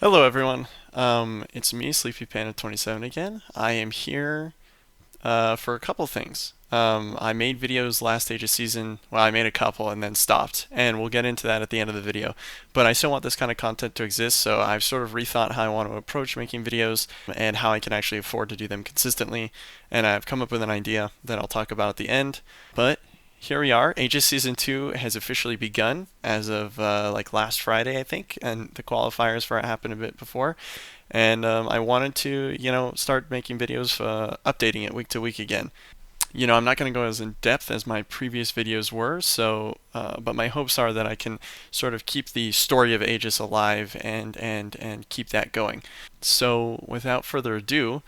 Hello everyone. It's me, Sleepy Panda 27 again. I am here for a couple things. I made videos last Aegis season. Well, I made a couple and then stopped, and we'll get into that at the end of the video. But I still want this kind of content to exist, so I've sort of rethought how I want to approach making videos and how I can actually afford to do them consistently. And I've come up with an idea that I'll talk about at the end. But here we are. Aegis Season 2 has officially begun as of like last Friday, I think, and the qualifiers for it happened a bit before. And I wanted to, start making videos, updating it week to week again. I'm not going to go as in depth as my previous videos were, but my hopes are that I can sort of keep the story of Aegis alive and keep that going. So, without further ado,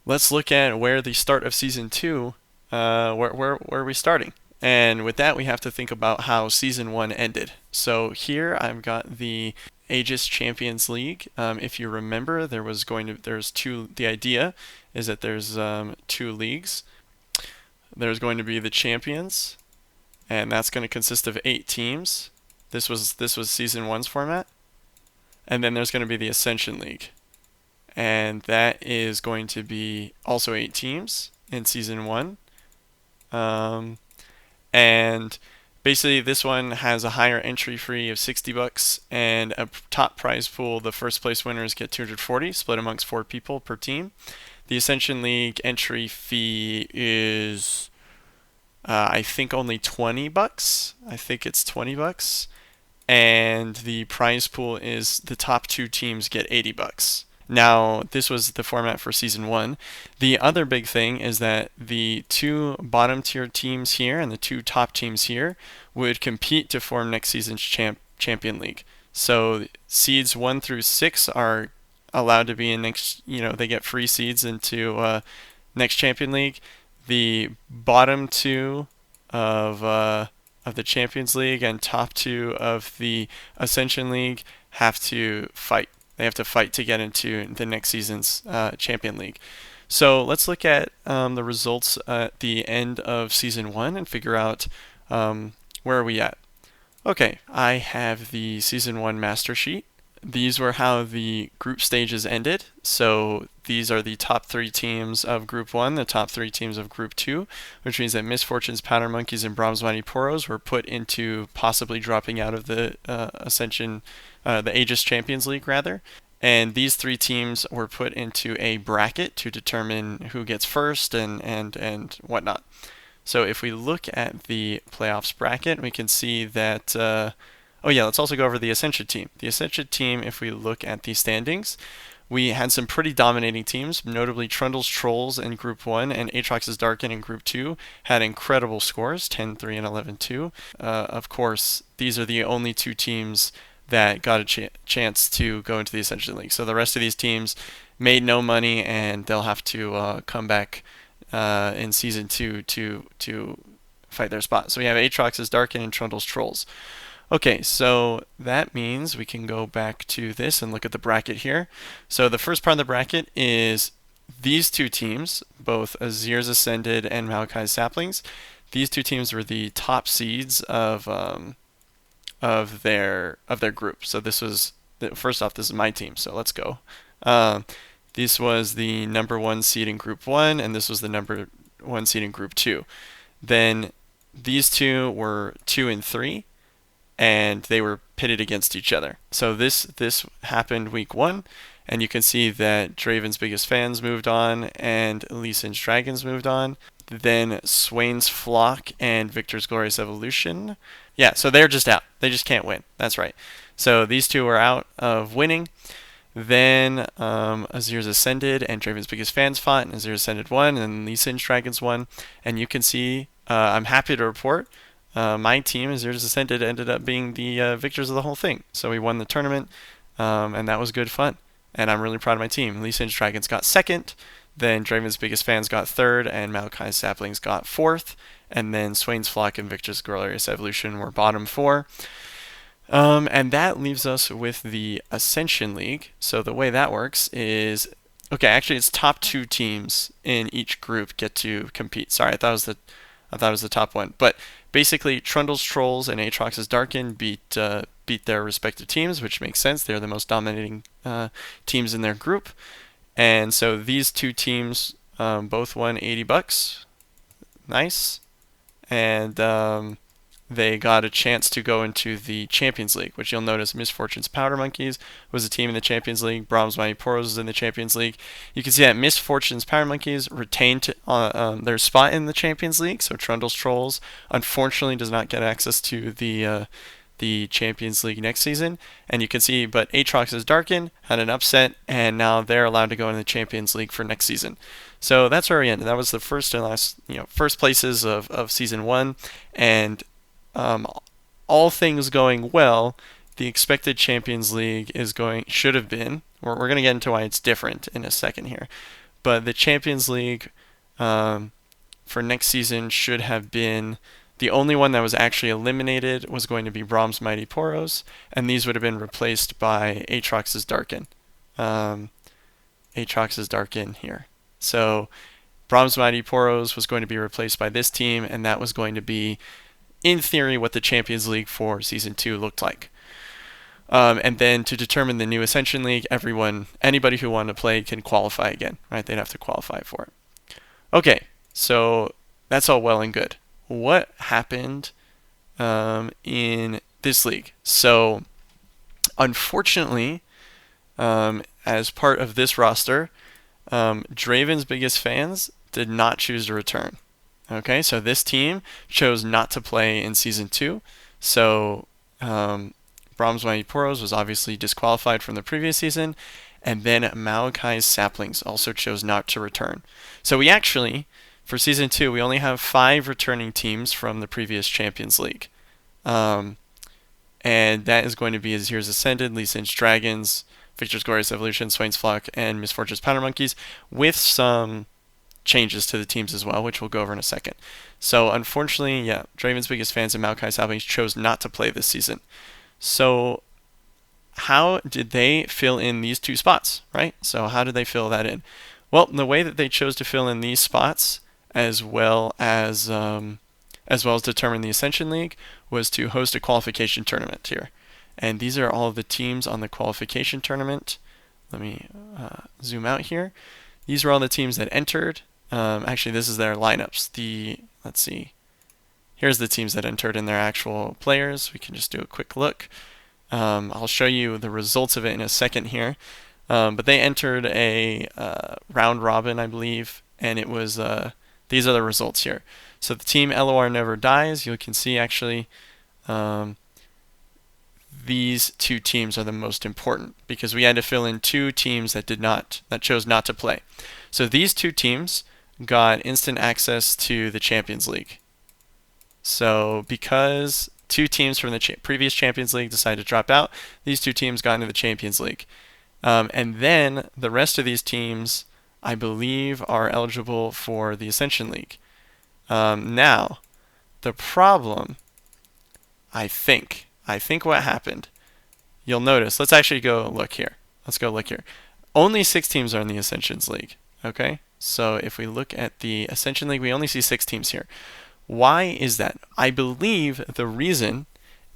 let's look at where the start of season two, where are we starting? And with that, we have to think about how season one ended. So here I've got the Aegis Champions League. If you remember, there's two. The idea is that there's two leagues. There's going to be the champions, and that's going to consist of 8 teams. This was season one's format, and then there's going to be the Ascension League, and that is going to be also 8 teams in season one. And basically, this one has a higher entry fee of $60 and a top prize pool. The first place winners get 240, split amongst 4 people per team. The Ascension League entry fee is, I think, only $20. I think it's $20, and the prize pool is the top 2 teams get $80. Now, this was the format for season one. The other big thing is that the 2 bottom tier teams here and the 2 top teams here would compete to form next season's champion league. So seeds 1 through 6 are allowed to be in next, they get free seeds into next champion league. The bottom 2 of the Champions League and top 2 of the Ascension League have to fight. They have to fight to get into the next season's Champion League. So let's look at the results at the end of season one and figure out where are we at. Okay, I have the season one master sheet. These were how the group stages ended. So these are the top 3 teams of Group 1, the top 3 teams of Group 2, which means that Misfortunes, Powder Monkeys, and Brahms Mighty Poros were put into possibly dropping out of the the Aegis Champions League, rather. And these 3 teams were put into a bracket to determine who gets first and whatnot. So if we look at the playoffs bracket, we can see that. Oh yeah, let's also go over the Ascension team. The Ascension team, if we look at the standings, we had some pretty dominating teams, notably Trundle's Trolls in Group 1 and Aatrox's Darkin in Group 2 had incredible scores, 10-3 and 11-2. Of course, these are the only 2 teams that got a chance to go into the Ascension League. So the rest of these teams made no money, and they'll have to come back in Season 2 to fight their spot. So we have Aatrox's Darkin and Trundle's Trolls. Okay, so that means we can go back to this and look at the bracket here. So the first part of the bracket is these 2 teams, both Azir's Ascended and Maokai's Saplings. These 2 teams were the top seeds of their group. So this was first off, this is my team. So let's go. This was the number 1 seed in Group 1, and this was the number 1 seed in Group 2. Then these 2 were 2 and 3. And they were pitted against each other. So this happened week 1, and you can see that Draven's Biggest Fans moved on and Lee Sin's Dragons moved on. Then Swain's Flock and Victor's Glorious Evolution. Yeah, so they're just out. They just can't win. That's right. So these 2 are out of winning. Then Azir's Ascended and Draven's Biggest Fans fought, and Azir's Ascended won, and Lee Sin's Dragons won. And you can see, I'm happy to report, my team, Azir's Ascended, ended up being the victors of the whole thing. So we won the tournament, and that was good fun. And I'm really proud of my team. Lee Sin's Dragons got second, then Draven's Biggest Fans got third, and Maokai's Saplings got fourth, and then Swain's Flock and Victor's Glorious Evolution were bottom 4. And that leaves us with the Ascension League. So the way that works is, okay, actually it's top 2 teams in each group get to compete. Sorry, I thought it was the top one, but basically Trundle's Trolls and Aatrox's Darkin beat beat their respective teams, which makes sense. They're the most dominating teams in their group. And so these two teams both won $80. Nice. And they got a chance to go into the Champions League, which you'll notice Misfortune's Powder Monkeys was a team in the Champions League. Brahms Mighty Poros was in the Champions League. You can see that Misfortune's Powder Monkeys retained their spot in the Champions League. So Trundle's Trolls unfortunately does not get access to the Champions League next season. And you can see, but Aatrox's Darken had an upset, and now they're allowed to go in the Champions League for next season. So that's where we ended. That was the first and last, first places of season 1, and all things going well, the expected Champions League should have been. We're going to get into why it's different in a second here, but the Champions League for next season should have been the only one that was actually eliminated was going to be Brahms Mighty Poros, and these would have been replaced by Aatrox's Darken. Aatrox's Darken here. So Brahms Mighty Poros was going to be replaced by this team, and that was going to be, in theory, what the Champions League for Season 2 looked like. And then to determine the new Ascension League, anybody who wanted to play can qualify again, right? They'd have to qualify for it. Okay, so that's all well and good. What happened in this league? So, unfortunately, as part of this roster, Draven's biggest fans did not choose to return. Okay, so this team chose not to play in Season 2. So Brahms Mighty Poros was obviously disqualified from the previous season. And then Maokai's Saplings also chose not to return. So we actually, for Season 2, we only have 5 returning teams from the previous Champions League. And that is going to be Azir's Ascended, Lee Sin's Dragons, Victor's Glorious Evolution, Swain's Flock, and Misfortune's Powder Monkeys, with some changes to the teams as well, which we'll go over in a second. So unfortunately, Draven's biggest fans and Maokai Saplings chose not to play this season. So how did they fill in these 2 spots, right? So how did they fill that in? Well, the way that they chose to fill in these spots, as well as determine the Ascension League, was to host a qualification tournament here. And these are all of the teams on the qualification tournament. Let me zoom out here. These are all the teams that entered. Actually, this is their lineups. Let's see. Here's the teams that entered in their actual players. We can just do a quick look. I'll show you the results of it in a second here. But they entered a round robin, I believe, and it was these are the results here. So the team LOR Never Dies, you can see actually these 2 teams are the most important because we had to fill in 2 teams that chose not to play. So these 2 teams got instant access to the Champions League. So because 2 teams from the previous Champions League decided to drop out, these 2 teams got into the Champions League. And then the rest of these teams, I believe, are eligible for the Ascension League. Now, the problem, I think what happened, you'll notice, let's actually go look here. Only 6 teams are in the Ascensions League, okay? So if we look at the Ascension League, we only see 6 teams here. Why is that? I believe the reason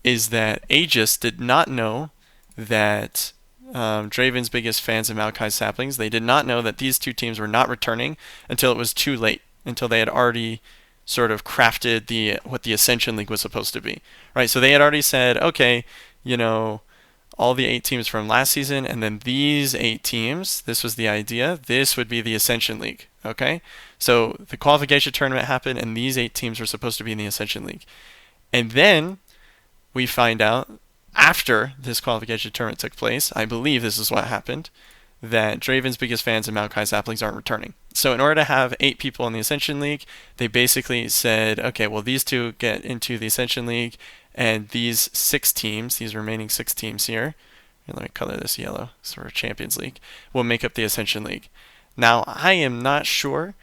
is that Aegis did not know that Draven's biggest fans and Maokai's Saplings, they did not know that these 2 teams were not returning until it was too late, until they had already sort of crafted what the Ascension League was supposed to be, right? So they had already said, okay, all the 8 teams from last season, and then these 8 teams, this was the idea, this would be the Ascension League, okay? So the qualification tournament happened, and these 8 teams were supposed to be in the Ascension League. And then we find out, after this qualification tournament took place, I believe this is what happened, that Draven's biggest fans and Maokai Saplings aren't returning. So in order to have 8 people in the Ascension League, they basically said, okay, well, these 2 get into the Ascension League, and these 6 teams, these remaining 6 teams here, let me color this yellow, so we're Champions League, will make up the Ascension League. Now, I am not sure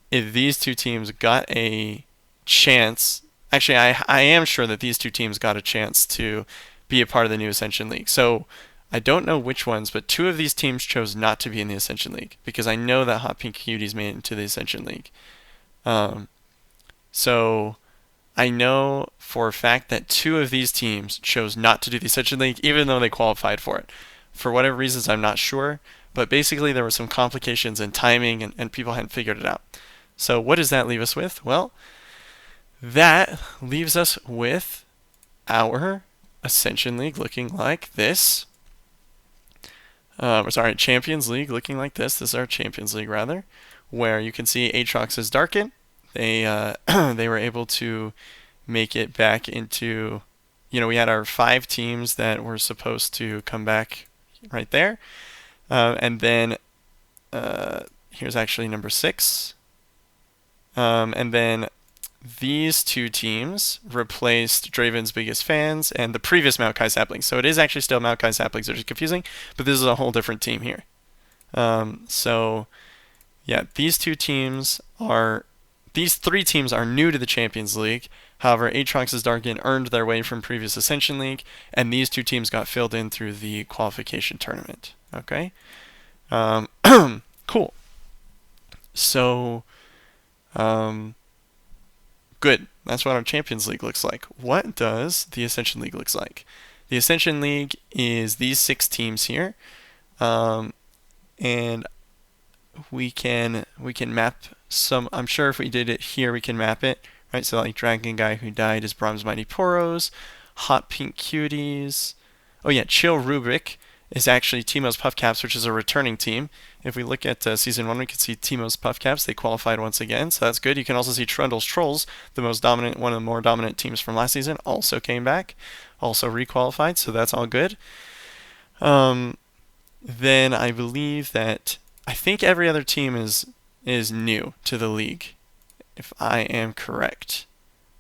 if these 2 teams got a chance. Actually, I am sure that these 2 teams got a chance to be a part of the new Ascension League. So I don't know which ones, but 2 of these teams chose not to be in the Ascension League because I know that Hot Pink Cuties made it into the Ascension League. So I know for a fact that two of these teams chose not to do the Ascension League, even though they qualified for it. For whatever reasons, I'm not sure. But basically, there were some complications in timing, and people hadn't figured it out. So, what does that leave us with? Well, that leaves us with our Ascension League looking like this. Sorry, Champions League looking like this. This is our Champions League, rather, where you can see Aatrox is darkened. They they were able to make it back into, we had our 5 teams that were supposed to come back right there, and then here's actually number 6, and then these 2 teams replaced Draven's biggest fans and the previous Maokai Saplings. So it is actually still Maokai Saplings, which is confusing, but this is a whole different team here. So yeah, these 3 teams are new to the Champions League. However, Aatrox's Darkin earned their way from previous Ascension League, and these 2 teams got filled in through the qualification tournament. Okay? Cool. So, good. That's what our Champions League looks like. What does the Ascension League looks like? The Ascension League is these 6 teams here, and we can map some. I'm sure if we did it here, we can map it, right? So like Dragon Guy who died is Brahms Mighty Poros, Hot Pink Cuties. Oh yeah, Chill Rubric is actually Teemo's Puffcaps, which is a returning team. If we look at Season 1, we can see Teemo's Puffcaps. They qualified once again, so that's good. You can also see Trundle's Trolls, one of the more dominant teams from last season, also came back, also requalified, so that's all good. Then I believe that I think every other team is new to the league, if I am correct.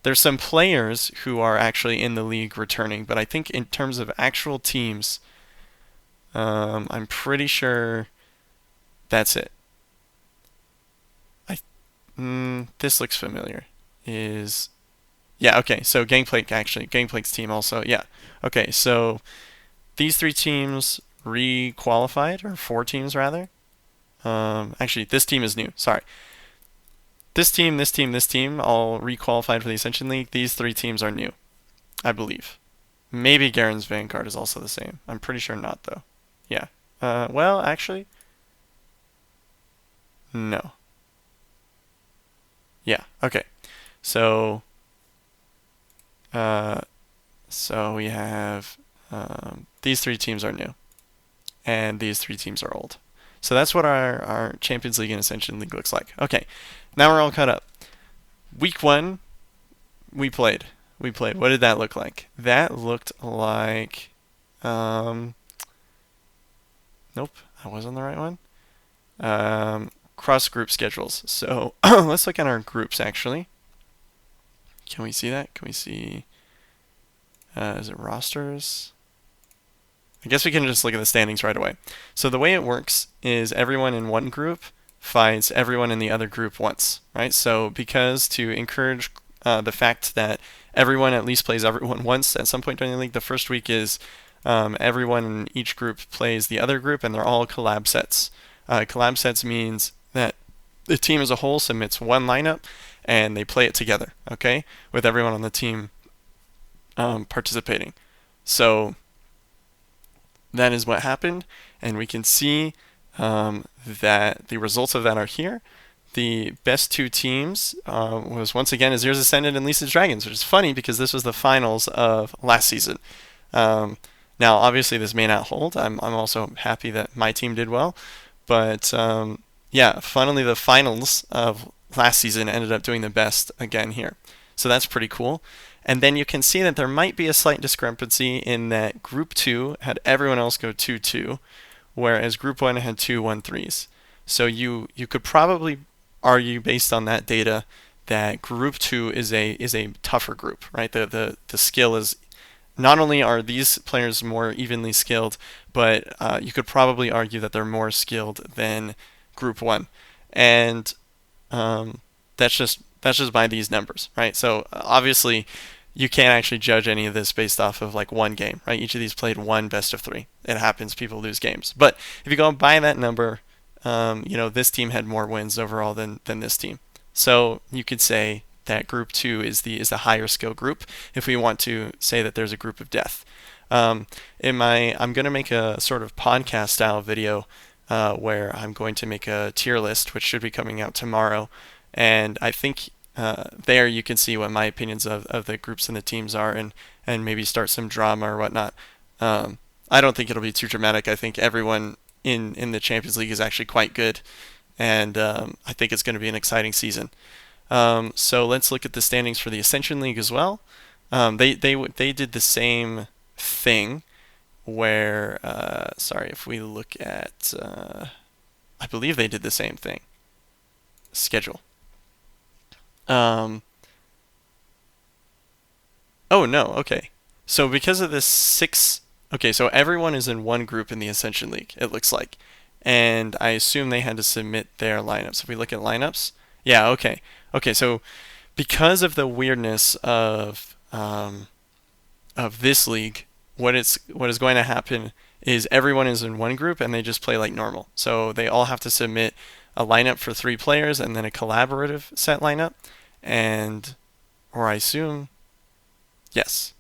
There's some players who are actually in the league returning, but I think in terms of actual teams, I'm pretty sure that's it. This looks familiar. Okay, so Gangplank's team also, yeah. Okay, so these 3 teams re-qualified, or 4 teams rather. Actually, this team is new, sorry. This team all re-qualified for the Ascension League. These 3 teams are new, I believe. Maybe Garen's Vanguard is also the same. I'm pretty sure not, though. Yeah. Well, actually, no. Yeah, okay. So we have these 3 teams are new, and these 3 teams are old. So that's what our Champions League and Ascension League looks like. Okay, now we're all caught up. Week 1, we played. What did that look like? That looked like... nope, that wasn't the right one. Cross group schedules. So let's look at our groups, actually. Can we see that? Can we see... is it rosters? I guess we can just look at the standings right away. So the way it works is everyone in one group fights everyone in the other group once, right? So because to encourage the fact that everyone at least plays everyone once at some point during the league, the first week is everyone in each group plays the other group, and they're all collab sets. Collab sets means that the team as a whole submits one lineup, and they play it together, okay, with everyone on the team participating. So that is what happened, and we can see that the results of that are here. The best 2 teams was once again Azir's Ascendant and Lisa's Dragons, which is funny because this was the finals of last season. Now, obviously, this may not hold. I'm also happy that my team did well, but yeah, finally the finals of last season ended up doing the best again here. So that's pretty cool. And then you can see that there might be a slight discrepancy in that Group 2 had everyone else go 2-2, whereas Group 1 had 2-1-3s. So you could probably argue based on that data that Group 2 is a tougher group, right? The skill is, not only are these players more evenly skilled, but you could probably argue that they're more skilled than Group 1. And that's just by these numbers, right? So obviously you can't actually judge any of this based off of like one game, right? Each of these played one best of 3. It happens, people lose games. But if you go by that number, this team had more wins overall than this team. So you could say that group 2 is the higher skill group, if we want to say that there's a group of death. I'm going to make a sort of podcast style video where I'm going to make a tier list, which should be coming out tomorrow. And I think there you can see what my opinions of the groups and the teams are, and maybe start some drama or whatnot. I don't think it'll be too dramatic. I think everyone in the Champions League is actually quite good, and I think it's going to be an exciting season. So let's look at the standings for the Ascension League as well. They did the same thing where if we look at I believe they did the same thing. Schedule. Oh no, okay. So because of this so everyone is in one group in the Ascension League, it looks like. And I assume they had to submit their lineups. If we look at lineups, yeah, okay. Okay, so because of the weirdness of this league, what is going to happen is everyone is in one group and they just play like normal. So they all have to submit a lineup for 3 players and then a collaborative set lineup, or I assume, yes.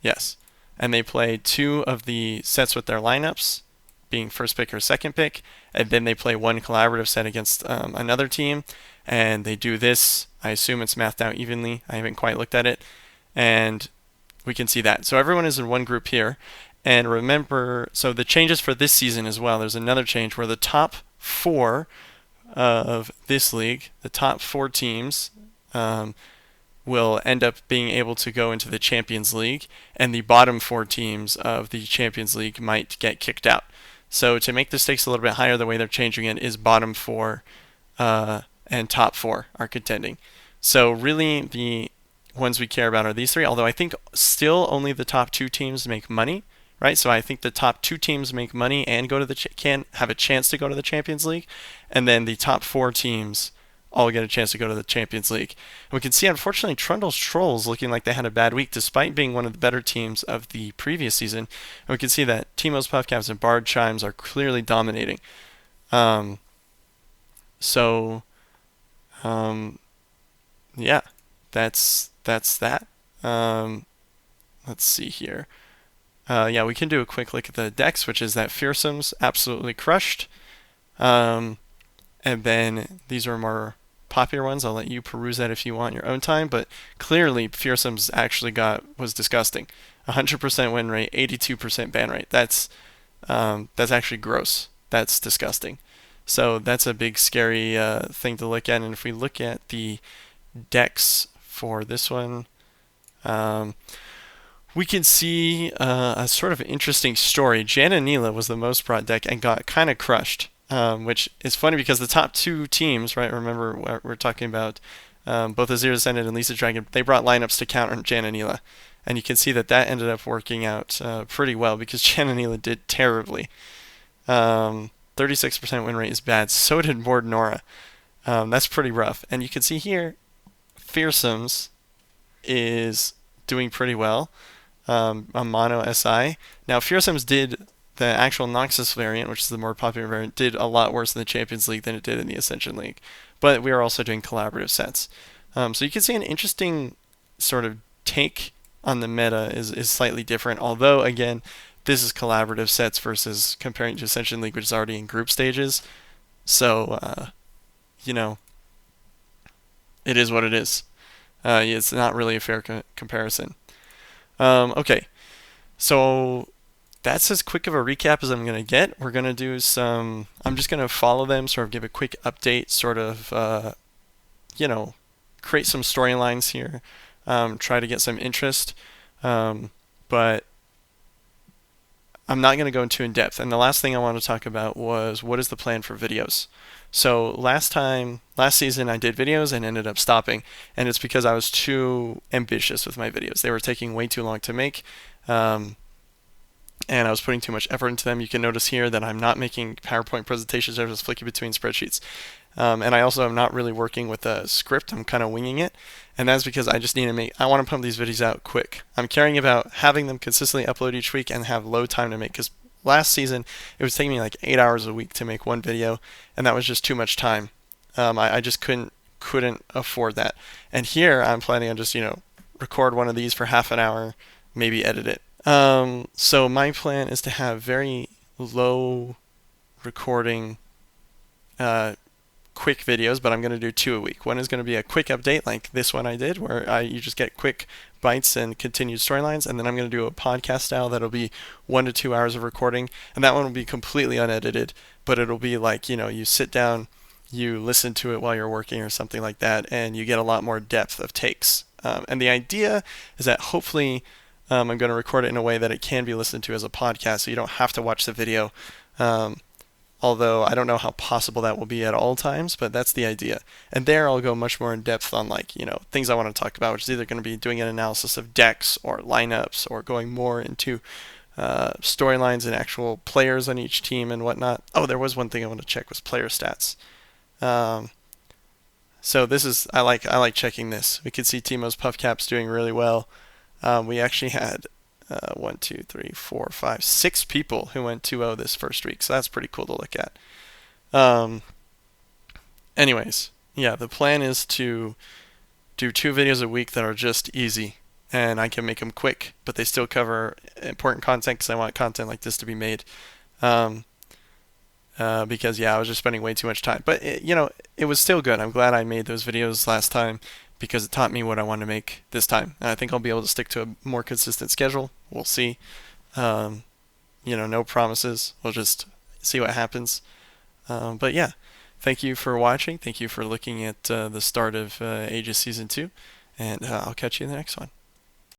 And they play 2 of the sets with their lineups, being first pick or second pick, and then they play 1 collaborative set against another team, and they do this. I assume it's mathed out evenly. I haven't quite looked at it, and we can see that. So everyone is in one group here, and remember, so the changes for this season as well, there's another change where the top 4 of this league, the top 4 teams, will end up being able to go into the Champions League, and the bottom 4 teams of the Champions League might get kicked out. So to make the stakes a little bit higher, the way they're changing it is bottom 4 and top 4 are contending. So really the ones we care about are these 3, although I think still only the top 2 teams make money, right? So I think the top 2 teams make money and go to can have a chance to go to the Champions League, and then the top 4 teams all get a chance to go to the Champions League. And we can see, unfortunately, Trundle's Trolls looking like they had a bad week despite being one of the better teams of the previous season. And we can see that Teimo's Puffcaps and Bard Chimes are clearly dominating. Yeah, that's that. Let's see here. Yeah, we can do a quick look at the decks, which is that Fearsome's absolutely crushed. And then these are more popular ones. I'll let you peruse that if you want your own time, but clearly Fearsome's actually was disgusting. 100% win rate, 82% ban rate. That's actually gross. That's disgusting. So that's a big scary thing to look at. And if we look at the decks for this one, we can see a sort of interesting story. Jananila was the most brought deck and got kind of crushed. Which is funny because the top 2 teams, right? Remember, we're talking about both Azir Descendant and Lisa Dragon. They brought lineups to counter Jananila, and you can see that ended up working out pretty well because Jananila did terribly. 36% win rate is bad. So did Mord Nora. That's pretty rough. And you can see here, Fearsome's is doing pretty well on Mono SI. Now, Fearsome's did. The actual Noxus variant, which is the more popular variant, did a lot worse in the Champions League than it did in the Ascension League. But we are also doing collaborative sets. So you can see an interesting sort of take on the meta is slightly different. Although, again, this is collaborative sets versus comparing to Ascension League, which is already in group stages. So, it is what it is. It's not really a fair comparison. Okay, so that's as quick of a recap as I'm going to get. We're going to do I'm just going to follow them, sort of give a quick update, sort of, create some storylines here, try to get some interest. But I'm not going to go into in depth. And the last thing I want to talk about was what is the plan for videos. So last season I did videos and ended up stopping. And it's because I was too ambitious with my videos. They were taking way too long to make. And I was putting too much effort into them. You can notice here that I'm not making PowerPoint presentations. I'm just flicking between spreadsheets. And I also am not really working with a script. I'm kind of winging it. And that's because I just need to I want to pump these videos out quick. I'm caring about having them consistently upload each week and have low time to make. Because last season, it was taking me like 8 hours a week to make one video. And that was just too much time. I just couldn't couldn't afford that. And here I'm planning on just, record one of these for half an hour, maybe edit it. So my plan is to have very low recording quick videos, but I'm going to do 2 a week. One is going to be a quick update like this one I did, where you just get quick bites and continued storylines, and then I'm going to do a podcast style that'll be 1 to 2 hours of recording, and that one will be completely unedited, but it'll be like, you sit down, you listen to it while you're working or something like that, and you get a lot more depth of takes. And the idea is that hopefully I'm going to record it in a way that it can be listened to as a podcast, so you don't have to watch the video. Although I don't know how possible that will be at all times, but that's the idea. And there I'll go much more in depth on things I want to talk about, which is either going to be doing an analysis of decks or lineups or going more into storylines and actual players on each team and whatnot. Oh, there was one thing I want to check was player stats. So this is I like checking this. We could see Teemo's Puff Caps doing really well. We actually had 1, 2, 3, 4, 5, 6 people who went 2-0 this first week, so that's pretty cool to look at. Anyways, yeah, the plan is to do 2 videos a week that are just easy, and I can make them quick, but they still cover important content because I want content like this to be made. Because I was just spending way too much time, but it was still good. I'm glad I made those videos last time, because it taught me what I want to make this time. And I think I'll be able to stick to a more consistent schedule. We'll see. No promises. We'll just see what happens. But yeah, thank you for watching. Thank you for looking at the start of Aegis Season 2. And I'll catch you in the next one.